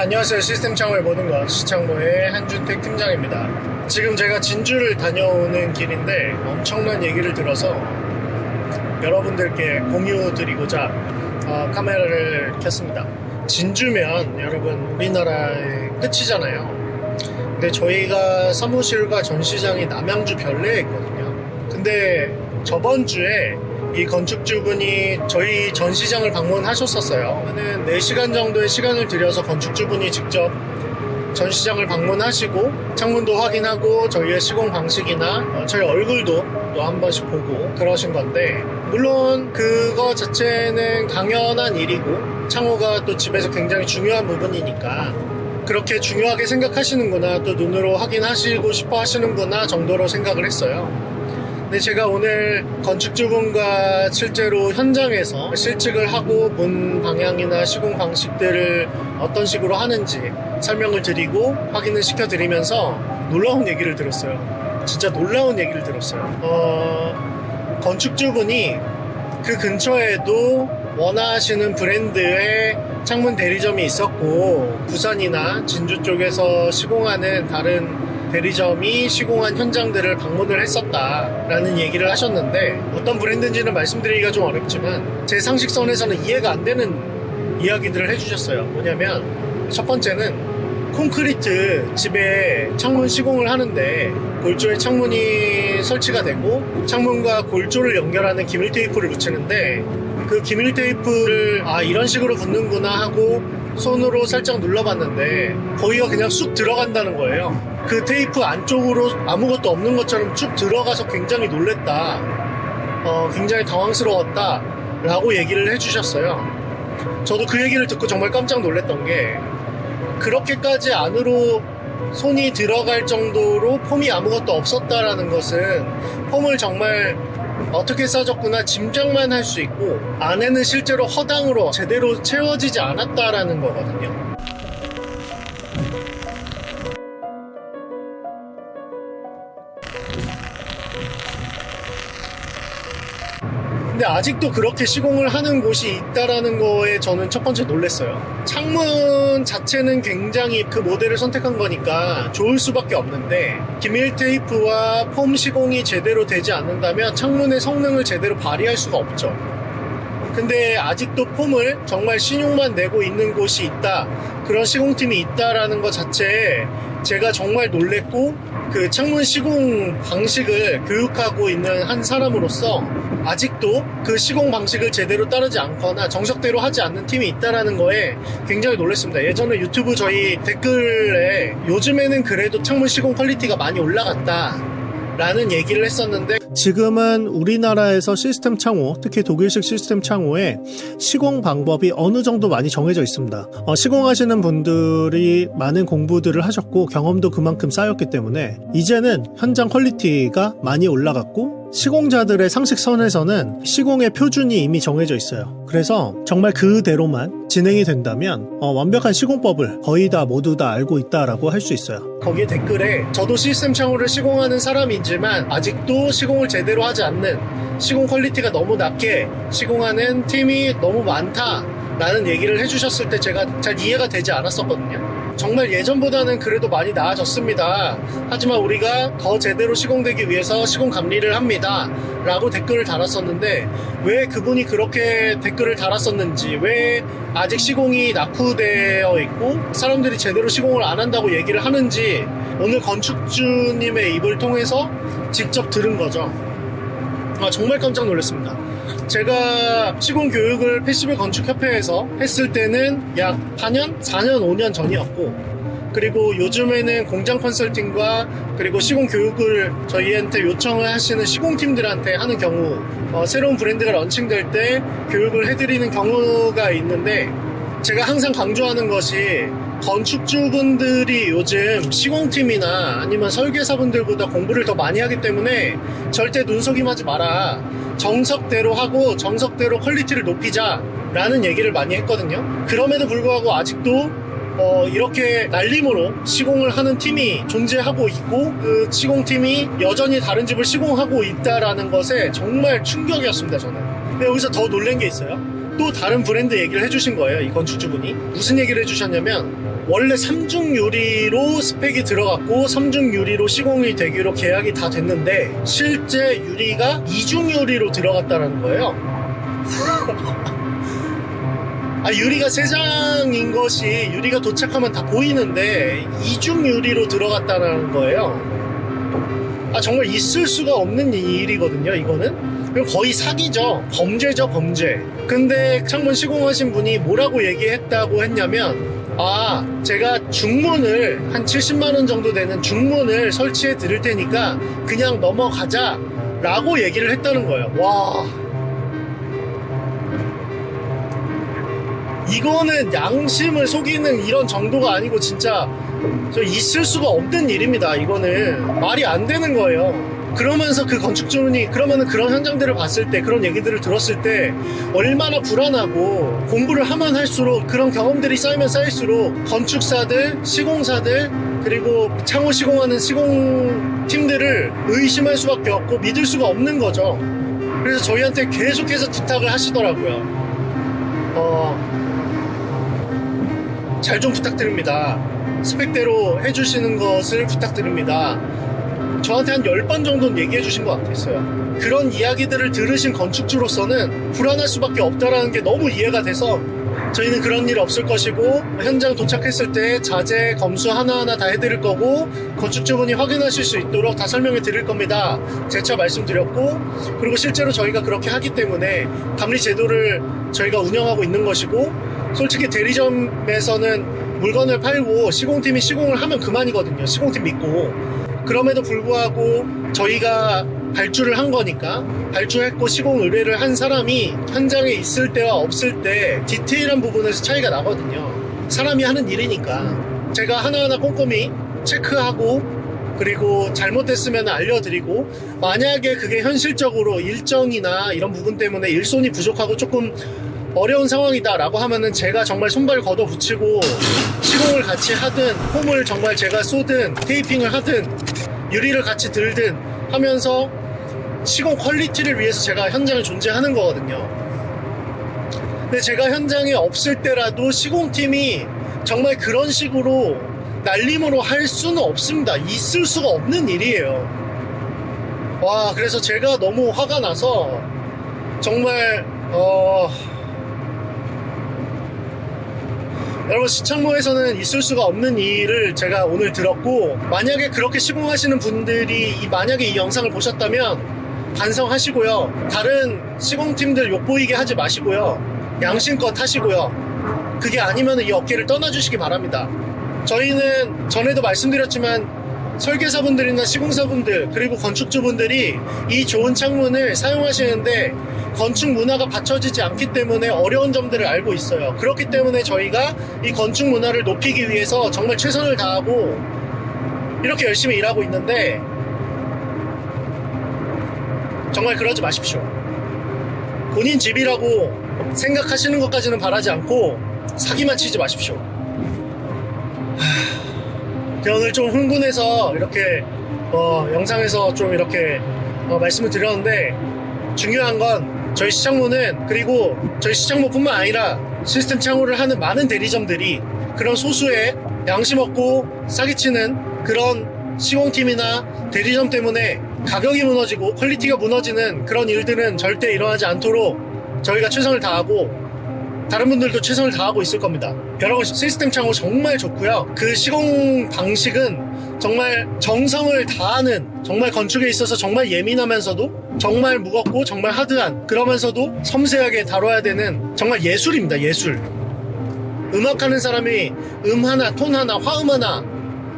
안녕하세요. 시스템 창고의 모든 것 시창고의 한준택 팀장입니다. 지금 제가 진주를 다녀오는 길인데 엄청난 얘기를 들어서 여러분들께 공유 드리고자 카메라를 켰습니다. 진주면 여러분 우리나라의 끝이잖아요. 근데 저희가 사무실과 전시장이 남양주 별내에 있거든요. 근데 저번 주에 이 건축주분이 저희 전시장을 방문하셨었어요. 저는 4시간 정도의 시간을 들여서 건축주분이 직접 전시장을 방문하시고 창문도 확인하고 저희의 시공 방식이나 저희 얼굴도 또 한 번씩 보고 그러신 건데, 물론 그거 자체는 당연한 일이고 창호가 또 집에서 굉장히 중요한 부분이니까 그렇게 중요하게 생각하시는구나, 또 눈으로 확인하시고 싶어 하시는구나 정도로 생각을 했어요. 근데 제가 오늘 건축주분과 실제로 현장에서 실측을 하고 문 방향이나 시공 방식들을 어떤 식으로 하는지 설명을 드리고 확인을 시켜드리면서 놀라운 얘기를 들었어요. 진짜 놀라운 얘기를 들었어요. 건축주분이 그 근처에도 원하시는 브랜드의 창문 대리점이 있었고 부산이나 진주 쪽에서 시공하는 다른 대리점이 시공한 현장들을 방문을 했었다라는 얘기를 하셨는데, 어떤 브랜드인지는 말씀드리기가 좀 어렵지만 제 상식선에서는 이해가 안 되는 이야기들을 해주셨어요. 뭐냐면 첫 번째는 콘크리트 집에 창문 시공을 하는데 골조에 창문이 설치가 되고 창문과 골조를 연결하는 기밀 테이프를 붙이는데, 그 기밀 테이프를 이런 식으로 붙는구나 하고 손으로 살짝 눌러봤는데 거기가 그냥 쑥 들어간다는 거예요. 그 테이프 안쪽으로 아무것도 없는 것처럼 쭉 들어가서 굉장히 놀랬다, 굉장히 당황스러웠다 라고 얘기를 해주셨어요. 저도 그 얘기를 듣고 정말 깜짝 놀랐던 게, 그렇게까지 안으로 손이 들어갈 정도로 폼이 아무것도 없었다라는 것은 폼을 정말 어떻게 싸졌구나 짐작만 할 수 있고 안에는 실제로 허당으로 제대로 채워지지 않았다라는 거거든요. 근데 아직도 그렇게 시공을 하는 곳이 있다라는 거에 저는 첫 번째 놀랐어요. 창문 자체는 굉장히 그 모델을 선택한 거니까 좋을 수밖에 없는데, 기밀 테이프와 폼 시공이 제대로 되지 않는다면 창문의 성능을 제대로 발휘할 수가 없죠. 근데 아직도 폼을 정말 신용만 내고 있는 곳이 있다, 그런 시공팀이 있다라는 것 자체에 제가 정말 놀랬고, 그 창문 시공 방식을 교육하고 있는 한 사람으로서 아직도 그 시공 방식을 제대로 따르지 않거나 정석대로 하지 않는 팀이 있다는 거에 굉장히 놀랐습니다. 예전에 유튜브 저희 댓글에 요즘에는 그래도 창문 시공 퀄리티가 많이 올라갔다 라는 얘기를 했었는데, 지금은 우리나라에서 시스템 창호, 특히 독일식 시스템 창호의 시공 방법이 어느 정도 많이 정해져 있습니다. 시공하시는 분들이 많은 공부들을 하셨고 경험도 그만큼 쌓였기 때문에 이제는 현장 퀄리티가 많이 올라갔고, 시공자들의 상식선에서는 시공의 표준이 이미 정해져 있어요. 그래서 정말 그대로만 진행이 된다면 완벽한 시공법을 거의 다 모두 다 알고 있다라고 할 수 있어요. 거기에 댓글에 저도 시스템 창호를 시공하는 사람이지만 아직도 시공을 제대로 하지 않는, 시공 퀄리티가 너무 낮게 시공하는 팀이 너무 많다 라는 얘기를 해주셨을 때 제가 잘 이해가 되지 않았었거든요. 정말 예전보다는 그래도 많이 나아졌습니다. 하지만 우리가 더 제대로 시공되기 위해서 시공 감리를 합니다 라고 댓글을 달았었는데, 왜 그분이 그렇게 댓글을 달았었는지, 왜 아직 시공이 낙후되어 있고 사람들이 제대로 시공을 안 한다고 얘기를 하는지 오늘 건축주님의 입을 통해서 직접 들은 거죠. 정말 깜짝 놀랐습니다. 제가 시공 교육을 패시브 건축협회에서 했을 때는 약 4년, 5년 전이었고, 그리고 요즘에는 공장 컨설팅과 그리고 시공 교육을 저희한테 요청을 하시는 시공팀들한테 하는 경우, 새로운 브랜드가 런칭될 때 교육을 해드리는 경우가 있는데, 제가 항상 강조하는 것이 건축주분들이 요즘 시공팀이나 아니면 설계사분들보다 공부를 더 많이 하기 때문에 절대 눈속임하지 마라, 정석대로 하고 정석대로 퀄리티를 높이자 라는 얘기를 많이 했거든요. 그럼에도 불구하고 아직도 이렇게 날림으로 시공을 하는 팀이 존재하고 있고, 그 시공팀이 여전히 다른 집을 시공하고 있다라는 것에 정말 충격이었습니다, 저는. 근데 여기서 더 놀란 게 있어요. 또 다른 브랜드 얘기를 해주신 거예요, 이 건축주분이. 무슨 얘기를 해주셨냐면, 원래 3중 유리로 스펙이 들어갔고 3중 유리로 시공이 되기로 계약이 다 됐는데 실제 유리가 2중 유리로 들어갔다는 거예요. 유리가 3장인 것이 유리가 도착하면 다 보이는데 2중 유리로 들어갔다는 거예요. 정말 있을 수가 없는 일이거든요, 이거는. 거의 사기죠. 범죄죠, 범죄. 근데 창문 시공하신 분이 뭐라고 얘기했다고 했냐면, 제가 중문을 한 70만원 정도 되는 중문을 설치해 드릴 테니까 그냥 넘어가자 라고 얘기를 했다는 거예요. 와, 이거는 양심을 속이는 이런 정도가 아니고 진짜 있을 수가 없는 일입니다. 이거는 말이 안 되는 거예요. 그러면서 그 건축주분이 그러면은 그런 현장들을 봤을 때, 그런 얘기들을 들었을 때 얼마나 불안하고, 공부를 하면 할수록 그런 경험들이 쌓이면 쌓일수록 건축사들, 시공사들, 그리고 창호 시공하는 시공팀들을 의심할 수밖에 없고 믿을 수가 없는 거죠. 그래서 저희한테 계속해서 부탁을 하시더라고요. 잘 좀 부탁드립니다. 스펙대로 해주시는 것을 부탁드립니다. 저한테 한 10번 정도는 얘기해 주신 것 같았어요. 그런 이야기들을 들으신 건축주로서는 불안할 수밖에 없다라는 게 너무 이해가 돼서 저희는 그런 일 없을 것이고, 현장 도착했을 때 자재, 검수 하나하나 다 해드릴 거고, 건축주분이 확인하실 수 있도록 다 설명해 드릴 겁니다. 재차 말씀드렸고, 그리고 실제로 저희가 그렇게 하기 때문에 감리 제도를 저희가 운영하고 있는 것이고, 솔직히 대리점에서는 물건을 팔고 시공팀이 시공을 하면 그만이거든요. 시공팀 믿고. 그럼에도 불구하고 저희가 발주를 한 거니까, 발주했고 시공 의뢰를 한 사람이 현장에 있을 때와 없을 때 디테일한 부분에서 차이가 나거든요. 사람이 하는 일이니까 제가 하나하나 꼼꼼히 체크하고, 그리고 잘못됐으면 알려드리고, 만약에 그게 현실적으로 일정이나 이런 부분 때문에 일손이 부족하고 조금 어려운 상황이다 라고 하면은 제가 정말 손발 걷어 붙이고 시공을 같이 하든, 홈을 정말 제가 쏘든, 테이핑을 하든, 유리를 같이 들든 하면서 시공 퀄리티를 위해서 제가 현장에 존재하는 거거든요. 근데 제가 현장에 없을 때라도 시공팀이 정말 그런 식으로 날림으로 할 수는 없습니다. 있을 수가 없는 일이에요. 와, 그래서 제가 너무 화가 나서 정말 여러분, 시창모에서는 있을 수가 없는 일을 제가 오늘 들었고, 만약에 그렇게 시공하시는 분들이 만약에 이 영상을 보셨다면 반성하시고요. 다른 시공팀들 욕보이게 하지 마시고요. 양심껏 하시고요. 그게 아니면 이 업계를 떠나주시기 바랍니다. 저희는 전에도 말씀드렸지만 설계사분들이나 시공사분들, 그리고 건축주분들이 이 좋은 창문을 사용하시는데 건축 문화가 받쳐지지 않기 때문에 어려운 점들을 알고 있어요. 그렇기 때문에 저희가 이 건축 문화를 높이기 위해서 정말 최선을 다하고 이렇게 열심히 일하고 있는데, 정말 그러지 마십시오. 본인 집이라고 생각하시는 것까지는 바라지 않고 사기만 치지 마십시오. 제가 오늘 좀 흥분해서 이렇게 영상에서 좀 이렇게 말씀을 드렸는데, 중요한 건 저희 시창모는, 그리고 저희 시창모뿐만 아니라 시스템 창호를 하는 많은 대리점들이 그런 소수의 양심 없고 사기치는 그런 시공팀이나 대리점 때문에 가격이 무너지고 퀄리티가 무너지는 그런 일들은 절대 일어나지 않도록 저희가 최선을 다하고, 다른 분들도 최선을 다하고 있을 겁니다. 여러분, 시스템 창호 정말 좋고요. 그 시공 방식은 정말 정성을 다하는, 정말 건축에 있어서 정말 예민하면서도 정말 무겁고 정말 하드한, 그러면서도 섬세하게 다뤄야 되는 정말 예술입니다. 예술. 음악하는 사람이 하나, 톤 하나, 화음 하나,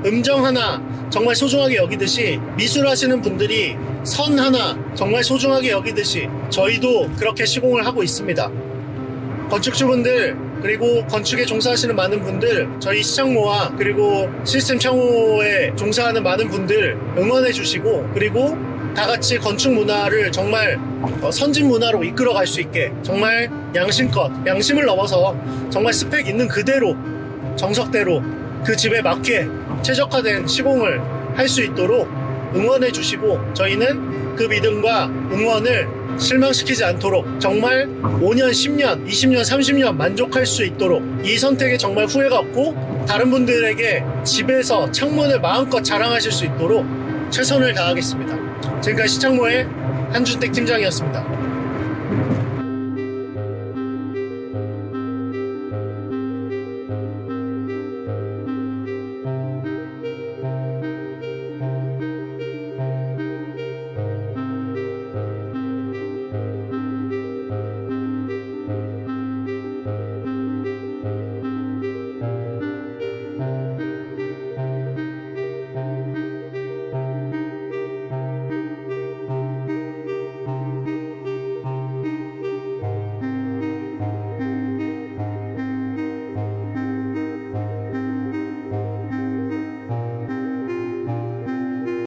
음정 하나 정말 소중하게 여기듯이, 미술하시는 분들이 선 하나 정말 소중하게 여기듯이 저희도 그렇게 시공을 하고 있습니다. 건축주분들, 그리고 건축에 종사하시는 많은 분들, 저희 시창모와 그리고 시스템 창호에 종사하는 많은 분들 응원해 주시고, 그리고 다 같이 건축 문화를 정말 선진 문화로 이끌어 갈 수 있게 정말 양심껏, 양심을 넘어서 정말 스펙 있는 그대로, 정석대로 그 집에 맞게 최적화된 시공을 할 수 있도록 응원해 주시고, 저희는 그 믿음과 응원을 실망시키지 않도록 정말 5년, 10년, 20년, 30년 만족할 수 있도록, 이 선택에 정말 후회가 없고 다른 분들에게 집에서 창문을 마음껏 자랑하실 수 있도록 최선을 다하겠습니다. 지금까지 시창모의 한준택 팀장이었습니다.